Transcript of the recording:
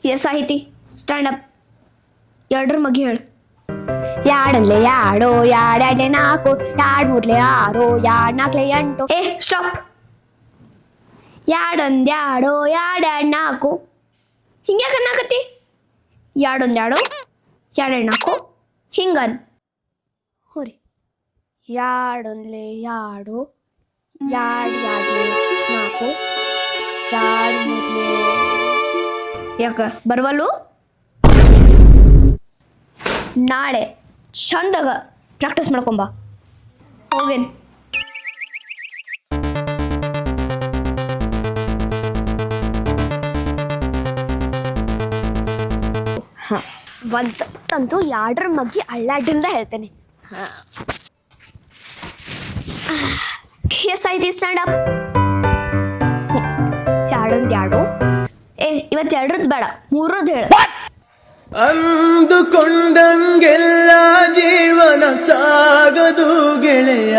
S ಸಾಹಿತಿ stand up ಎರಡ್ರ ಮಗಿ ಹೇಳು ಯಾಡನ್ಲೆ ಯಾಡೋ ಯಾಡ್ಯಾಡ್ಲೆ ನಾಲ್ಕು ಯಾಡ್ ಮೂರ್ಲೆ ಆರು ಯಾಡ್ ನಾಲ್ಕ್ಲೆ ಎಂಟು ಸ್ಟಾಪ್ ಯಾಡೊಂದ್ ಯಾಡೋ ಯಾಡ್ಯಾಡ್ ನಾಲ್ಕು ಹಿಂಗ್ಯಾಕ ಅನ್ನಾಕತ್ತಿ ಯಾಡೊಂದ್ ಯಾಡೋ ಯಾಡ್ಯಾಡ್ ನಾಲ್ಕು ಹಿಂಗನ್ ಹೋರಿ ಯಾಡೊಂದ್ಲೆ ಯಾಡೋ ಯಾಡ್ ಯಾಡ್ಲೆ ನಾಲ್ಕು ಯಾಡ್ ಮೂರ್ಲೆ ಯಾಕ ಬರ್ವಲ್ಲು ನಾಳೆ ಚಂದಾಗ ಪ್ರಾಕ್ಟೀಸ್ ಮಾಡ್ಕೊಂಬ ಹೋಗೇನ್ ಬಂತಂತೂ ಯಾಡ್ರ ಮಗ್ಗಿ ಅಳ್ಳಾಡಿಲ್ದ ಹೇಳ್ತೇನೆ ಎಸ್ ಐತಿ ಸ್ಟ್ಯಾಂಡ್ ಅಪ್ ಯಾಡೊಂದ್ ಯಾಡು ಇವತ್ತು ಎರಡ್ರದ್ದು ಬೇಡ ಮೂರದ್ದು ಹೇಳ ಅಂದುಕೊಂಡಂಗೆಲ್ಲ ಜೀವನ ಸಾಗದು ಗೆಳೆಯ.